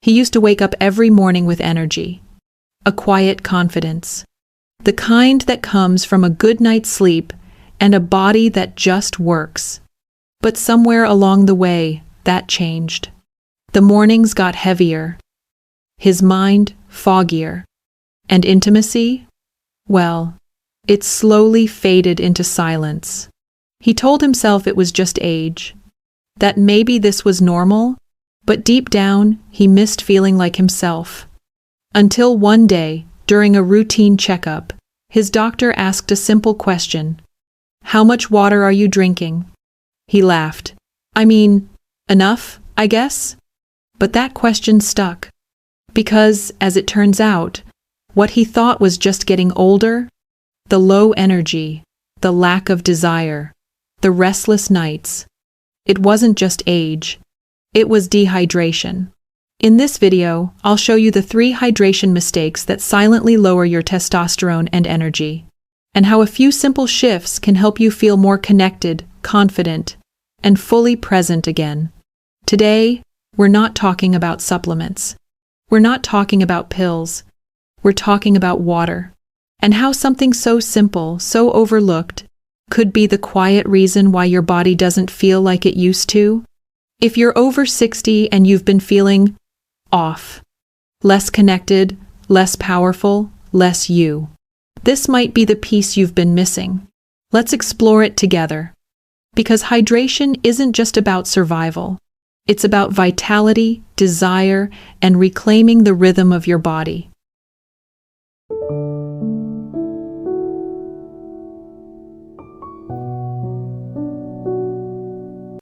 He used to wake up every morning with energy, a quiet confidence, the kind that comes from a good night's sleep and a body that just works. But somewhere along the way, that changed. The mornings got heavier, his mind foggier, and intimacy, well, it slowly faded into silence. He told himself it was just age, that maybe this was normal, but deep down, he missed feeling like himself. Until one day, during a routine checkup, his doctor asked a simple question. "How much water are you drinking?" He laughed. "I mean, enough, I guess?" But that question stuck. Because, as it turns out, what he thought was just getting older, the low energy, the lack of desire, the restless nights, it wasn't just age, it was dehydration. In this video, I'll show you the 3 hydration mistakes that silently lower your testosterone and energy, and how a few simple shifts can help you feel more connected, confident, and fully present again. Today, we're not talking about supplements. We're not talking about pills. We're talking about water, and how something so simple, so overlooked, could be the quiet reason why your body doesn't feel like it used to. If you're over 60 and you've been feeling off, less connected, less powerful, less you, this might be the piece you've been missing. Let's explore it together. Because hydration isn't just about survival. It's about vitality, desire, and reclaiming the rhythm of your body.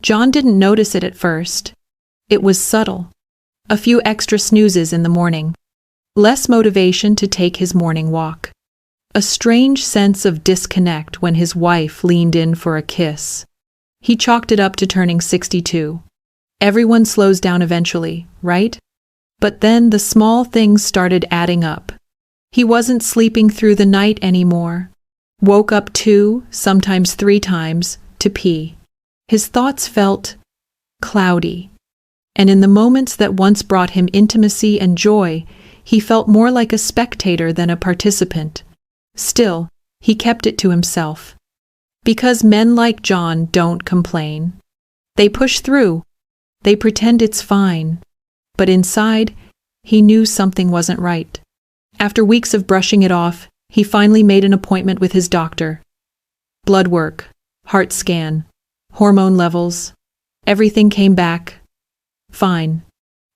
John didn't notice it at first. It was subtle. A few extra snoozes in the morning. Less motivation to take his morning walk. A strange sense of disconnect when his wife leaned in for a kiss. He chalked it up to turning 62. Everyone slows down eventually, right? But then the small things started adding up. He wasn't sleeping through the night anymore. Woke up 2, sometimes 3 times, to pee. His thoughts felt cloudy. And in the moments that once brought him intimacy and joy, he felt more like a spectator than a participant. Still, he kept it to himself. Because men like John don't complain. They push through. They pretend it's fine. But inside, he knew something wasn't right. After weeks of brushing it off, he finally made an appointment with his doctor. Blood work, heart scan, hormone levels, everything came back fine.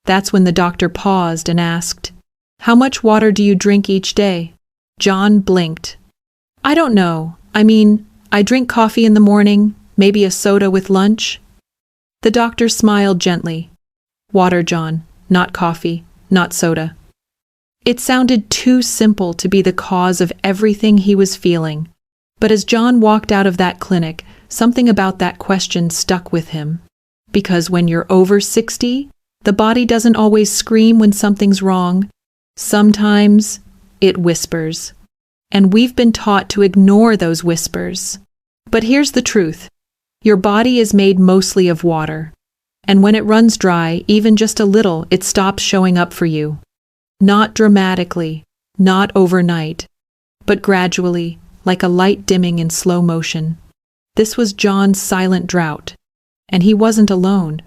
That's when the doctor paused and asked, "How much water do you drink each day?" John blinked. "I don't know. I mean, I drink coffee in the morning, maybe a soda with lunch." The doctor smiled gently. "Water, John, not coffee, not soda." It sounded too simple to be the cause of everything he was feeling. But as John walked out of that clinic, something about that question stuck with him. Because when you're over 60, the body doesn't always scream when something's wrong. Sometimes it whispers. And we've been taught to ignore those whispers. But here's the truth. Your body is made mostly of water. And when it runs dry, even just a little, it stops showing up for you. Not dramatically, not overnight, but gradually, like a light dimming in slow motion. This was John's silent drought. And he wasn't alone.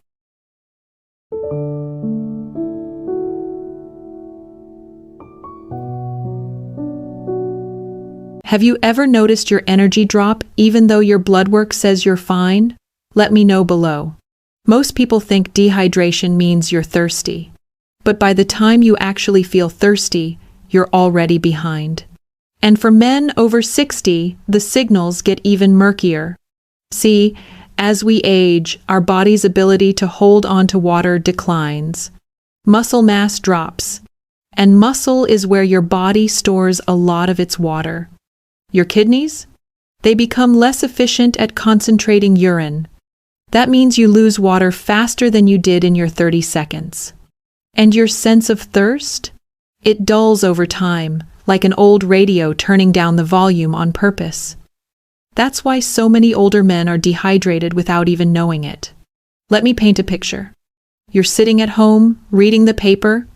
Have you ever noticed your energy drop even though your blood work says you're fine? Let me know below. Most people think dehydration means you're thirsty. But by the time you actually feel thirsty, you're already behind. And for men over 60, the signals get even murkier. See, as we age, our body's ability to hold on to water declines. Muscle mass drops. And muscle is where your body stores a lot of its water. Your kidneys? They become less efficient at concentrating urine. That means you lose water faster than you did in your 30 seconds. And your sense of thirst? It dulls over time, like an old radio turning down the volume on purpose. That's why so many older men are dehydrated without even knowing it. Let me paint a picture. You're sitting at home, reading the paper,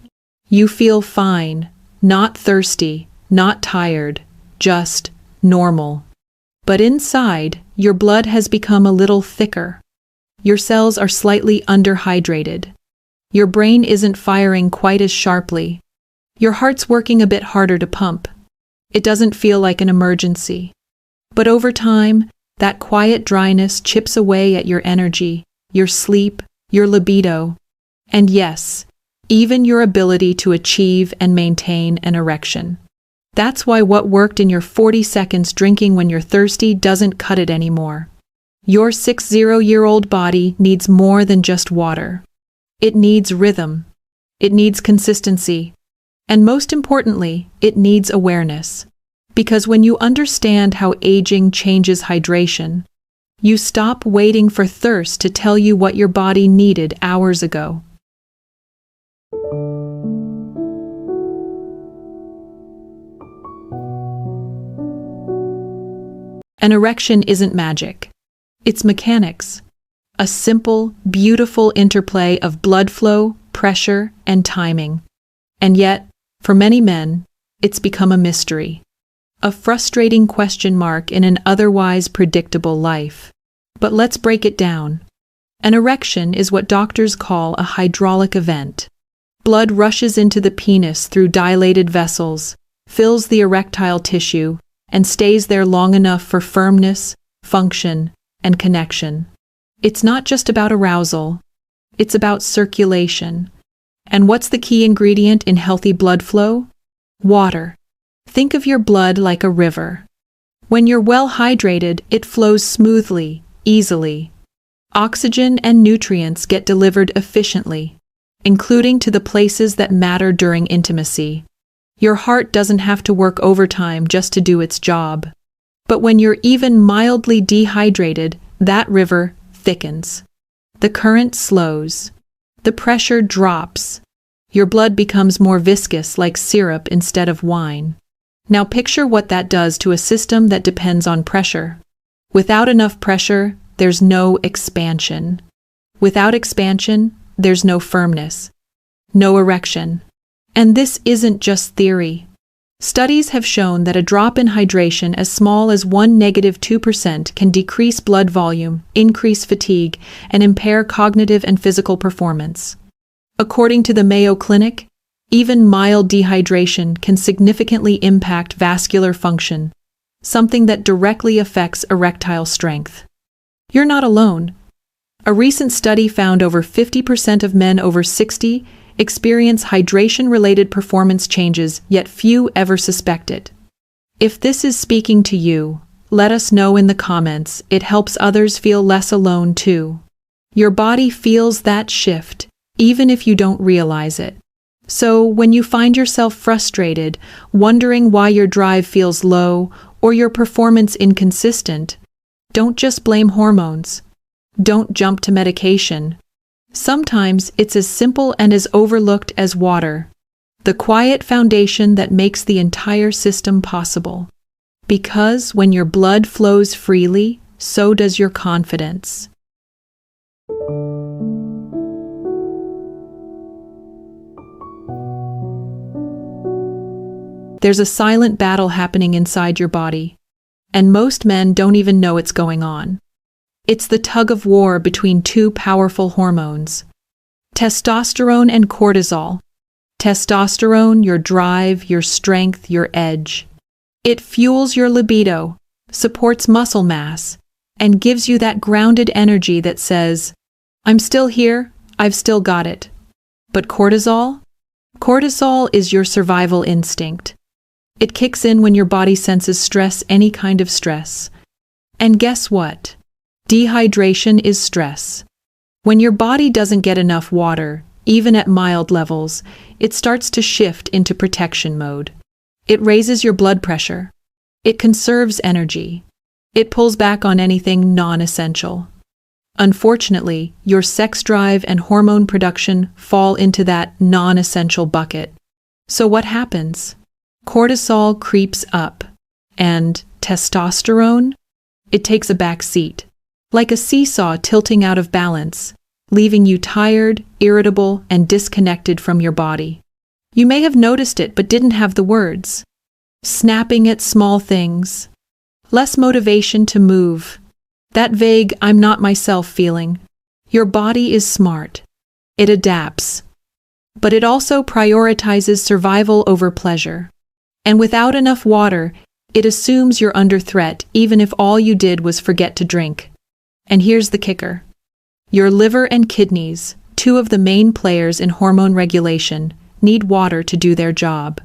You feel fine, not thirsty, not tired, just normal. But inside, your blood has become a little thicker. Your cells are slightly underhydrated. Your brain isn't firing quite as sharply. Your heart's working a bit harder to pump. It doesn't feel like an emergency. But over time, that quiet dryness chips away at your energy, your sleep, your libido, and yes, even your ability to achieve and maintain an erection. That's why what worked in your 40 seconds drinking when you're thirsty doesn't cut it anymore. Your 60-year-old body needs more than just water. It needs rhythm. It needs consistency. And most importantly, it needs awareness. Because when you understand how aging changes hydration, you stop waiting for thirst to tell you what your body needed hours ago. An erection isn't magic. It's mechanics. A simple, beautiful interplay of blood flow, pressure, and timing. And yet, for many men, it's become a mystery. A frustrating question mark in an otherwise predictable life. But let's break it down. An erection is what doctors call a hydraulic event. Blood rushes into the penis through dilated vessels, fills the erectile tissue, and stays there long enough for firmness, function, and connection. It's not just about arousal. It's about circulation. And what's the key ingredient in healthy blood flow? Water. Think of your blood like a river. When you're well hydrated, it flows smoothly, easily. Oxygen and nutrients get delivered efficiently, including to the places that matter during intimacy. Your heart doesn't have to work overtime just to do its job. But when you're even mildly dehydrated, that river thickens. The current slows. The pressure drops. Your blood becomes more viscous like syrup instead of wine. Now picture what that does to a system that depends on pressure. Without enough pressure, there's no expansion. Without expansion, there's no firmness. No erection. And this isn't just theory. Studies have shown that a drop in hydration as small as 1–2% can decrease blood volume, increase fatigue, and impair cognitive and physical performance. According to the Mayo Clinic, even mild dehydration can significantly impact vascular function, something that directly affects erectile strength. You're not alone. A recent study found over 50% of men over 60 experience hydration-related performance changes, yet few ever suspect it. If this is speaking to you, let us know in the comments. It helps others feel less alone too. Your body feels that shift, even if you don't realize it. So when you find yourself frustrated, wondering why your drive feels low or your performance inconsistent, don't just blame hormones. Don't jump to medication. Sometimes it's as simple and as overlooked as water, the quiet foundation that makes the entire system possible. Because when your blood flows freely, so does your confidence. There's a silent battle happening inside your body, and most men don't even know it's going on. It's the tug of war between two powerful hormones, testosterone and cortisol. Testosterone, your drive, your strength, your edge. It fuels your libido, supports muscle mass, and gives you that grounded energy that says, I'm still here, I've still got it. But cortisol? Cortisol is your survival instinct. It kicks in when your body senses stress, any kind of stress. And guess what? Dehydration is stress. When your body doesn't get enough water, even at mild levels, it starts to shift into protection mode. It raises your blood pressure. It conserves energy. It pulls back on anything non-essential. Unfortunately, your sex drive and hormone production fall into that non-essential bucket. So what happens? Cortisol creeps up, and testosterone? It takes a back seat. Like a seesaw tilting out of balance, leaving you tired, irritable, and disconnected from your body. You may have noticed it but didn't have the words. Snapping at small things. Less motivation to move. That vague "I'm not myself" feeling. Your body is smart. It adapts. But it also prioritizes survival over pleasure. And without enough water, it assumes you're under threat even if all you did was forget to drink. And here's the kicker. Your liver and kidneys, two of the main players in hormone regulation, need water to do their job.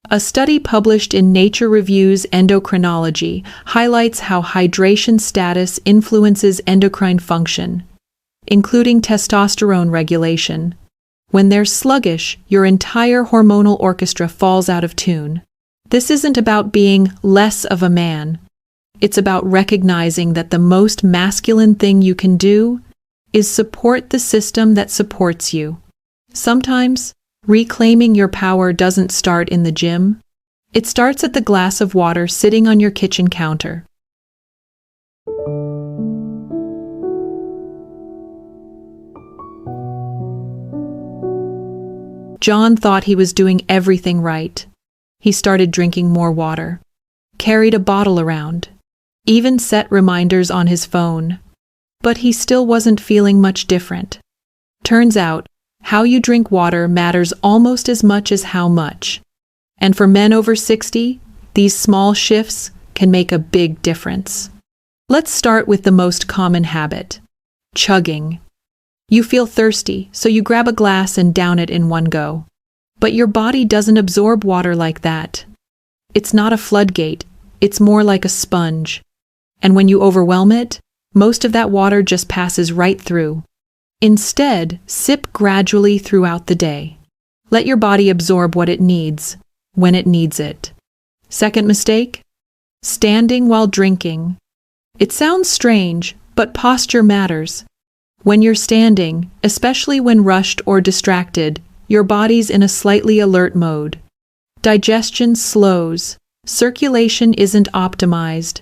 A study published in Nature Reviews Endocrinology highlights how hydration status influences endocrine function, including testosterone regulation. When they're sluggish, your entire hormonal orchestra falls out of tune. This isn't about being less of a man. It's about recognizing that the most masculine thing you can do is support the system that supports you. Sometimes, reclaiming your power doesn't start in the gym. It starts at the glass of water sitting on your kitchen counter. John thought he was doing everything right. He started drinking more water, carried a bottle around, even set reminders on his phone. But he still wasn't feeling much different. Turns out, how you drink water matters almost as much as how much. And for men over 60, these small shifts can make a big difference. Let's start with the most common habit: chugging. You feel thirsty, so you grab a glass and down it in one go. But your body doesn't absorb water like that. It's not a floodgate, it's more like a sponge. And when you overwhelm it, most of that water just passes right through. Instead, sip gradually throughout the day. Let your body absorb what it needs, when it needs it. Second mistake? Standing while drinking. It sounds strange, but posture matters. When you're standing, especially when rushed or distracted, your body's in a slightly alert mode. Digestion slows, circulation isn't optimized.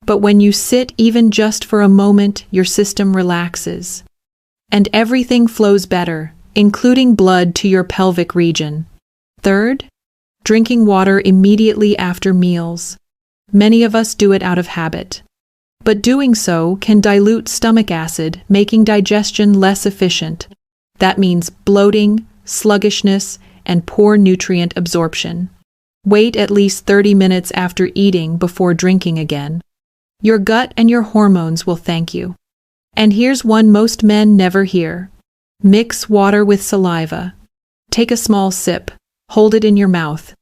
But when you sit even just for a moment, your system relaxes. And everything flows better, including blood to your pelvic region. Third, drinking water immediately after meals. Many of us do it out of habit. But doing so can dilute stomach acid, making digestion less efficient. That means bloating, sluggishness, and poor nutrient absorption. Wait at least 30 minutes after eating before drinking again. Your gut and your hormones will thank you. And here's one most men never hear. Mix water with saliva. Take a small sip, hold it in your mouth.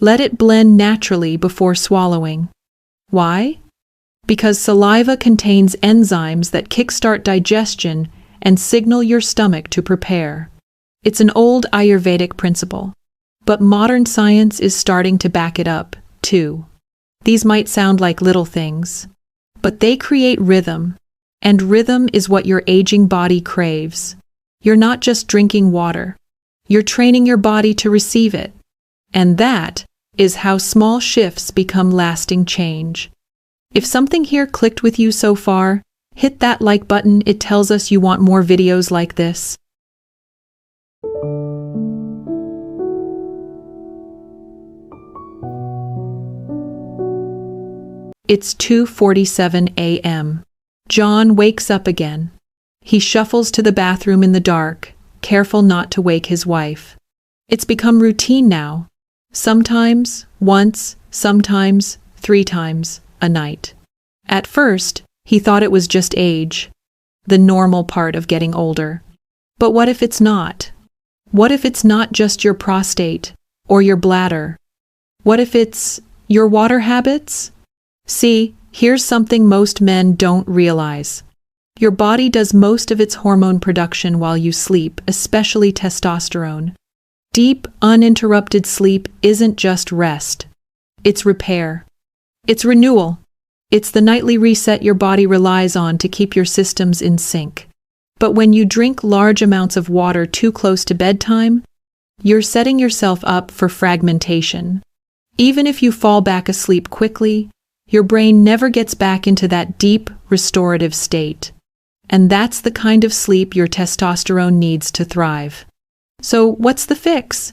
Let it blend naturally before swallowing. Why? Because saliva contains enzymes that kickstart digestion and signal your stomach to prepare. It's an old Ayurvedic principle, but modern science is starting to back it up, too. These might sound like little things, but they create rhythm, and rhythm is what your aging body craves. You're not just drinking water, you're training your body to receive it. And that is how small shifts become lasting change. If something here clicked with you so far, hit that like button. It tells us you want more videos like this. It's 2:47 a.m. John wakes up again. He shuffles to the bathroom in the dark, careful not to wake his wife. It's become routine now. Sometimes, once, sometimes, 3 times a night. At first, he thought it was just age, the normal part of getting older. But what if it's not? What if it's not just your prostate or your bladder? What if it's your water habits? See, here's something most men don't realize. Your body does most of its hormone production while you sleep, especially testosterone. Deep, uninterrupted sleep isn't just rest. It's repair. It's renewal. It's the nightly reset your body relies on to keep your systems in sync. But when you drink large amounts of water too close to bedtime, you're setting yourself up for fragmentation. Even if you fall back asleep quickly, your brain never gets back into that deep, restorative state. And that's the kind of sleep your testosterone needs to thrive. So what's the fix?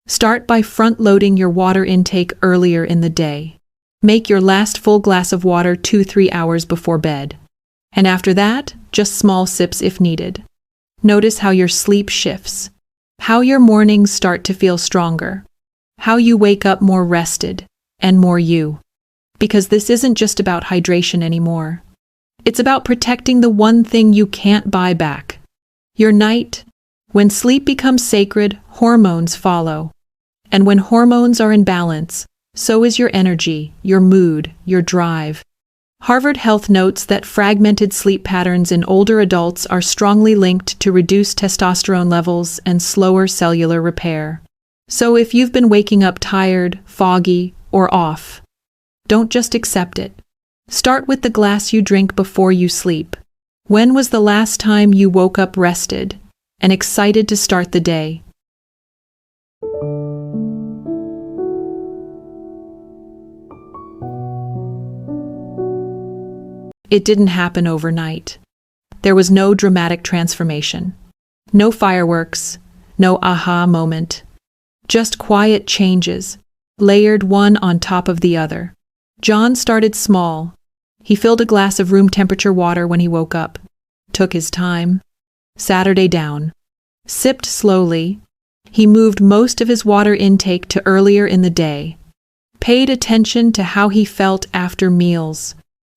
Start by front-loading your water intake earlier in the day. Make your last full glass of water 2-3 hours before bed. And after that, just small sips if needed. Notice how your sleep shifts, how your mornings start to feel stronger, how you wake up more rested and more you. Because this isn't just about hydration anymore. It's about protecting the one thing you can't buy back. Your night. When sleep becomes sacred, hormones follow. And when hormones are in balance, so is your energy, your mood, your drive. Harvard Health notes that fragmented sleep patterns in older adults are strongly linked to reduced testosterone levels and slower cellular repair. So if you've been waking up tired, foggy, or off, don't just accept it. Start with the glass you drink before you sleep. When was the last time you woke up rested and excited to start the day? It didn't happen overnight. There was no dramatic transformation. No fireworks, no aha moment. Just quiet changes, layered one on top of the other. John started small. He filled a glass of room temperature water when he woke up, took his time, Saturday down, sipped slowly. He moved most of his water intake to earlier in the day, paid attention to how he felt after meals,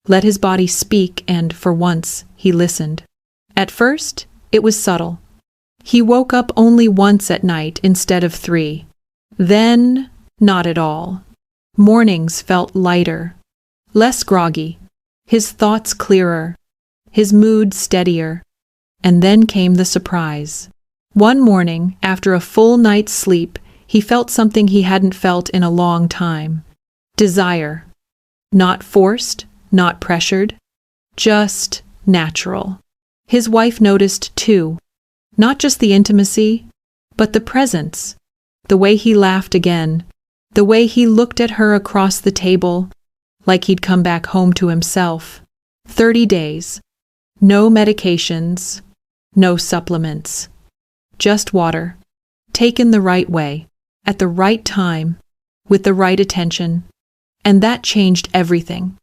let his body speak, and for once, he listened. At first, it was subtle. He woke up only once at night instead of 3. Then, not at all. Mornings felt lighter, less groggy, his thoughts clearer, his mood steadier. And then came the surprise. One morning, after a full night's sleep, he felt something he hadn't felt in a long time. Desire. Not forced, not pressured, just natural. His wife noticed too. Not just the intimacy, but the presence. The way he laughed again. The way he looked at her across the table, like he'd come back home to himself. 30 days. No medications. No supplements. Just water. Taken the right way. At the right time. With the right attention. And that changed everything.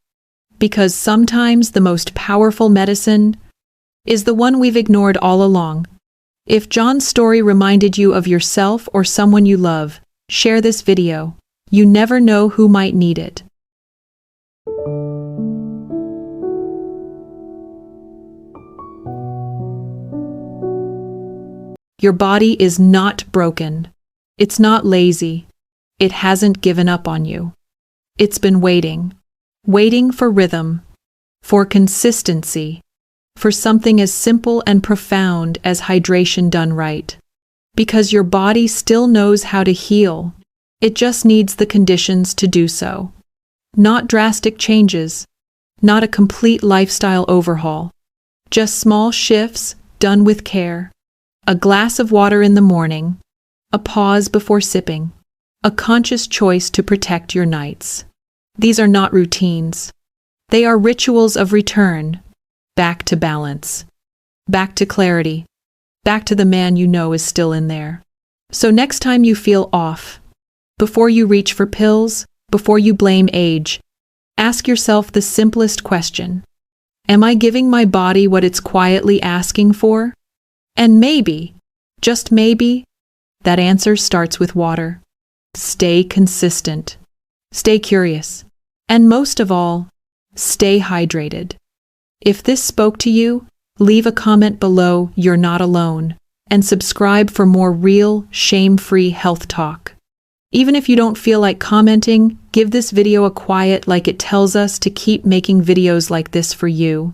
Because sometimes the most powerful medicine is the one we've ignored all along. If John's story reminded you of yourself or someone you love, share this video. You never know who might need it. Your body is not broken. It's not lazy. It hasn't given up on you. It's been waiting. Waiting for rhythm, for consistency, for something as simple and profound as hydration done right. Because your body still knows how to heal. It just needs the conditions to do so. Not drastic changes, not a complete lifestyle overhaul. Just small shifts done with care. A glass of water in the morning, a pause before sipping, a conscious choice to protect your nights. These are not routines. They are rituals of return, back to balance, back to clarity, back to the man you know is still in there. So next time you feel off, before you reach for pills, before you blame age, ask yourself the simplest question. Am I giving my body what it's quietly asking for? And maybe, just maybe, that answer starts with water. Stay consistent. Stay curious. And most of all, stay hydrated. If this spoke to you, leave a comment below "You're not alone" and subscribe for more real, shame-free health talk. Even if you don't feel like commenting, give this video a quiet like it tells us to keep making videos like this for you.